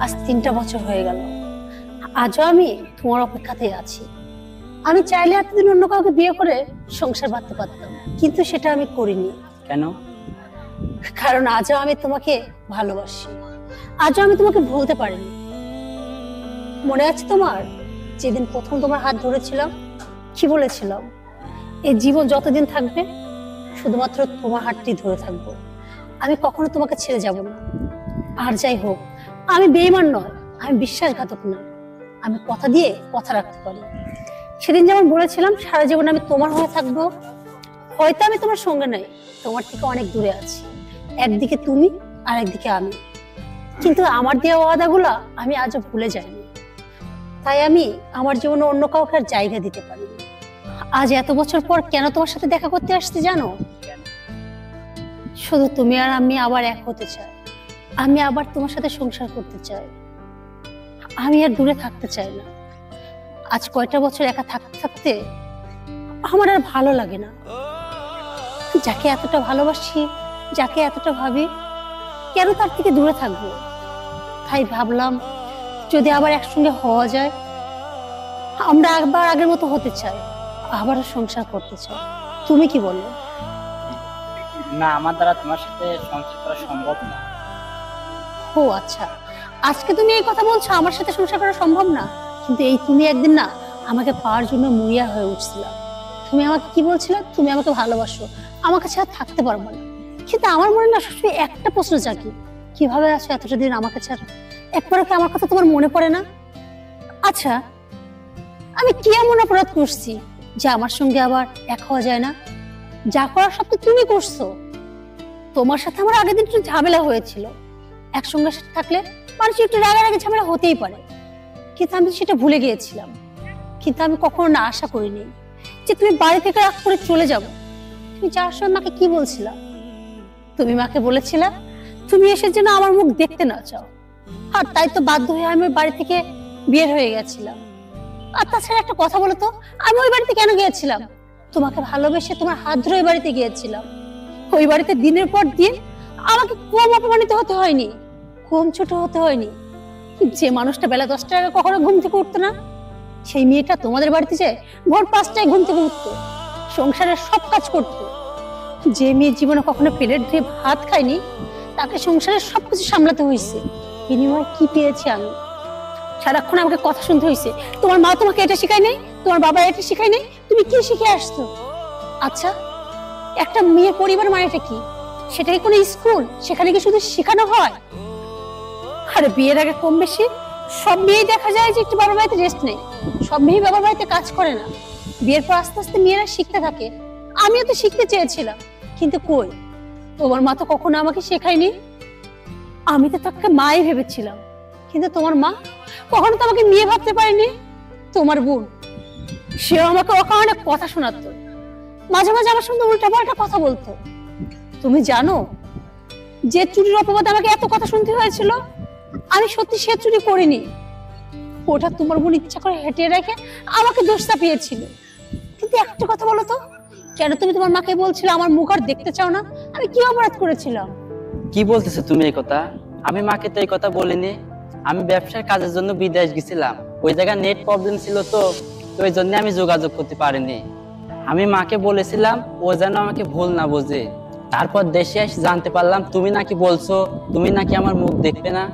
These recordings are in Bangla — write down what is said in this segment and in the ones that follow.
আজ 3টা বছর হয়ে গেল, আজও আমি তোমার অপেক্ষাতেই আছি। আমি চাইলে এতদিন অন্য কাউকে বিয়ে করে সংসার বাঁধতে পারতাম, কিন্তু সেটা আমি করিনি। কেন? কারণ আজও আমি তোমাকে ভালোবাসি, আজও আমি তোমাকে ভুলতে পারিনি। মনে আছে তোমার, যেদিন প্রথম তোমার হাত ধরেছিলাম, কি বলেছিলাম? এই জীবন যতদিন থাকবে শুধুমাত্র তোমার হাতটি ধরে থাকবো, আমি কখনো তোমাকে ছেড়ে যাব না। আর যাই হোক, আমি বেঈমান নয়, আমি বিশ্বাসঘাতক নয়, আমি কথা দিয়ে কথা রাখতে পারি। সেদিন যেমন বলেছিলাম সারা জীবন আমি তোমার হয়ে থাকবো, হয়তো আমি তোমার সঙ্গে নাই, তোমার থেকে অনেক দূরে আছি, একদিকে তুমি আর একদিকে আমি, কিন্তু আমার দেওয়া ওয়াদাগুলো আমি আজও ভুলে যাইনি। তাই আমি আমার জীবনে অন্য কাউকে আর জায়গা দিতে পারি। আজ এত বছর পর কেন তোমার সাথে দেখা করতে আসতে জানো? শুধু তুমি আর আমি আবার এক হতে চাই, আমি আবার তোমার সাথে সংসার করতে চাই, আমি আর দূরে থাকতে চাই না। আজ কয়টা বছর একা থাকতে থাকতে আমার আর ভালো লাগে না। যাকে এতটা ভালোবাসি, যাকে এতটা ভাবি, কেন তার থেকে দূরে থাকবো? তাই ভাবলাম যদি আবার একসঙ্গে হওয়া যায়, আমরা আবার আগের মতো হতে চাই, আবারও সংসার করতে চাই। তুমি কি বলো? না, আমার দ্বারা তোমার সাথে সংসার করা সম্ভব না। ও আচ্ছা, আজকে তুমি এই কথা বলছো আমার সাথে সংসার করা সম্ভব না, কিন্তু এই তুমি একদিন না আমাকে পাওয়ার জন্য মরিয়া হয়ে উঠছিল। তুমি আমাকে কি বলছিলে? তুমি আমাকে ভালোবাসো, আমার কাছে আর থাকতে পারবো না। কিন্তু আমার মনে না সবসময় একটা প্রশ্ন জাগে, কিভাবে আছো এতটা দিন আমাকে ছাড়া? একবারও কি আমার কথা তোমার মনে পড়ে না? আচ্ছা, আমি কি এমন অপরাধ করছি যে আমার সঙ্গে আবার এক হওয়া যায় না? যা করার সব তো তুমি করছো। তোমার সাথে আমার আগের দিন একটু ঝামেলা হয়েছিল, একসঙ্গে থাকলে মানুষ একটু রাগারাগি ঝামেলা হতেই পারে, কিন্তু আমি সেটা ভুলে গিয়েছিলাম। কিন্তু আমি কখনো না আশা করিনি যে তুমি বাড়ি থেকে রাগ করে চলে যাবো। তুমি যাওয়ার সময় মাকে কি বলছিলা? তুমি মাকে বলেছিলা তুমি এসে যেন আমার মুখ দেখতে না চাও, আর তাই তো বাধ্য হয়ে আমি বাড়ি থেকে বের হয়ে গেছিলাম। আর তাছাড়া একটা কথা বলো তো, আমি ওই বাড়িতে কেন গিয়েছিলাম? তোমাকে ভালোবেসে তোমার হাত ধরে ওই বাড়িতে গিয়েছিলাম। ওই বাড়িতে দিনের পর দিন আমাকে কম অপমানিত হতে হয়নি, কম ছোট হতে হয়নি। যে মানুষটা বেলা 10টার আগে কখনো ঘুম থেকে উঠতো না, সেই মেয়েটা তোমাদের বাড়িতে যায় ভোর 5টায় ঘুম থেকে উঠতো, সংসারের সব কাজ করতো। যে মেয়ে জীবনে কখনো প্লেট ধুয়ে ভাত খায়নি, তাকে সংসারের সবকিছু সামলাতে হয়েছে। বিনিময়ে কি পেয়েছি আমি? সারাক্ষণ আমাকে কথা শুনতে হয়েছে, তোমার মা তোমাকে এটা শিখায় নাই, তোমার বাবা এটা শিখায় নাই, তুমি কি শিখে আসছো? আচ্ছা, একটা মেয়ে পরিবার মানেটা কি? সেটা কি কোনো স্কুল? সেখানে কি শুধু শেখানো হয়? আরে বিয়ের আগে কম বেশি সব মেয়েই দেখা যায় যে একটু বাবার বাড়িতে রেস্ট নেই, সব মেয়ে বাবার বাড়িতে কাজ করে না। বিয়ের পর আস্তে আস্তে মেয়েরা শিখতে থাকে, আমিও তো শিখতে চেয়েছিলাম, কিন্তু কই, তোমার মা তো কখনো আমাকে শেখায়নি। আমি তো তাকে মাই ভেবেছিলাম, কিন্তু তোমার মা কখনো তো আমাকে মেয়ে ভাবতে পারেনি। তোমার বোন, সেও আমাকে অকারণে কথা শোনাতো, মাঝে মাঝে আমার সঙ্গে উল্টাপাল্টা কথা বলতো। তুমি জানো যে চুরির অপবাদে আমাকে এত কথা শুনতে হয়েছিল? আমি সত্যি সে চুরি করিনি, ওটা তোমার বোন ইচ্ছা করে হেঁটে রেখে আমাকে দোষ চাপিয়েছিল। কিন্তু একটা কথা বলো তো, কেন তুমি তোমার মাকে বলছিলে আমার মুখ আর দেখতে চাও না? আমি কি অপরাধ করেছিলাম? কি বলতেছো তুমি এই কথা? আমি মাকে তো এই কথা বলিনি। আমি ব্যবসার কাজের জন্য বিদেশ গেছিলাম, ওই জায়গায় নেট প্রবলেম ছিল, তো ওই জন্য আমি যোগাযোগ করতে পারিনি। আমি মাকে বলেছিলাম ও যেন আমাকে ভুল না বোঝে। তারপর দেশে এসে জানতে পারলাম তুমি নাকি বলছো তুমি নাকি আমার মুখ দেখবে না,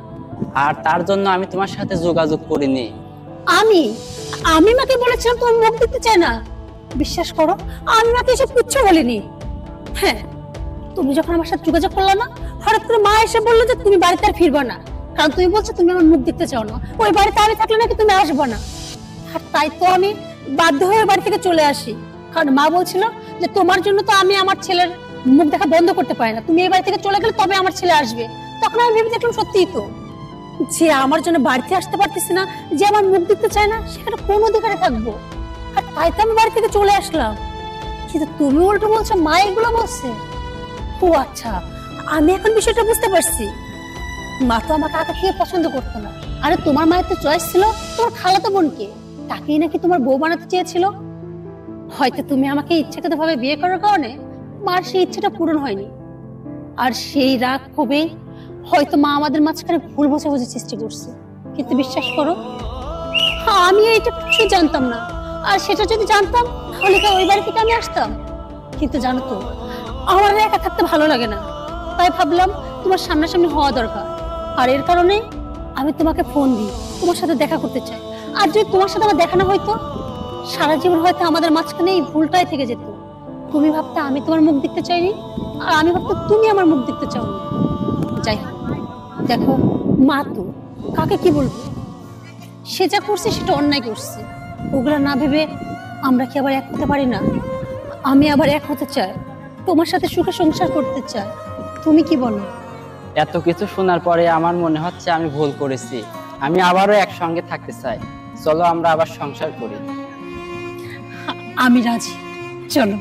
আর তার জন্য আমি তোমার সাথে যোগাযোগ করিনি। আমি আমি মাকে বলেছিলাম তোমার মুখ দেখতে চাই না? বিশ্বাস করো, আমি মাকে এসব কিচ্ছু বলিনি। হ্যাঁ, তুমি যখন আমার সাথে যোগাযোগ করলে না, হঠাৎ করে মা এসে বললো যে তুমি বাড়িতে আর ফিরবা না, কারণ তুমি বলছো তুমি আমার মুখ দেখতে চাও না, ওই বাড়িতে আমি থাকলে নাকি তুমি আসবে না। আর তাই তো আমি বাধ্য হয়ে বাড়ি থেকে চলে আসি, কারণ মা বলছিল যে তোমার জন্য তো আমি আমার ছেলের মুখ দেখা বন্ধ করতে পারি না, তুমি এই বাড়ি থেকে চলে গেলে তবে আমার ছেলে আসবে। তখন আমি ভেবে দেখলাম সত্যিই তো, যে আমার জন্য বাড়িতে আসতে পারতেছি না, যে আমার মুখ দেখতে চায় না, সেখানে কোন অধিকারে থাকবো? আর তাই তো আমি বাড়ি থেকে চলে আসলাম। কিন্তু তুমি উল্টো বলছো মা এগুলো বলছে। ও আচ্ছা, আমি এখন বিষয়টা বুঝতে পারছি। মা তো আমাকে আগে থেকে পছন্দ করতো না, আরে তোমার মায়ের তো চয়েস ছিল তোমার খালাতো বোনকে, তাকেই নাকি তোমার বউ বানাতে চেয়েছিল। হয়তো তুমি আমাকে ইচ্ছাকৃত ভাবে বিয়ে করার কারণে মার সেই ইচ্ছাটা পূরণ হয়নি, আর সেই রাগ ক্ষোভে হয়তো মা আমাদের মাঝখানে ভুল বোঝাবুঝি সৃষ্টি করছে, কিন্তু বিশ্বাস করো আমি এটা কিছু জানতাম না। আর সেটা যদি জানতাম তাহলে কি ওই বাড়ি থেকে আমি আসতাম? কিন্তু জানো তো, আমার একা থাকতে ভালো লাগে না, তাই ভাবলাম তোমার সামনাসামনি হওয়া দরকার। আর এর কারণে আমি তোমাকে ফোন দিই, তোমার সাথে দেখা করতে চাই। আর যদি তোমার সাথে আমার দেখা না হয়তো, সারা জীবন হয়তো আমাদের মাঝখানে এই ভুলটাই থেকে যেত। তুমি ভাবতে আমি তোমার মুখ দেখতে চাইনি, আর আমি ভাবতে তুমি আমার মুখ দেখতে চাও। যাই হোক, দেখো মা তো কাকে কি বলবো, সে যা করছে সেটা অন্যায় করছে। ওগুলা না ভেবে আমরা কি আবার এক হতে পারি না? আমি আবার এক হতে চাই, তোমার সাথে সুখে সংসার করতে চাই। তুমি কি বলো? এত কিছু শোনার পরে আমার মনে হচ্ছে আমি ভুল করেছি। আমি আবারও একসঙ্গে থাকতে চাই। চলো আমরা আবার সংসার করি। আমি রাজি, চলো।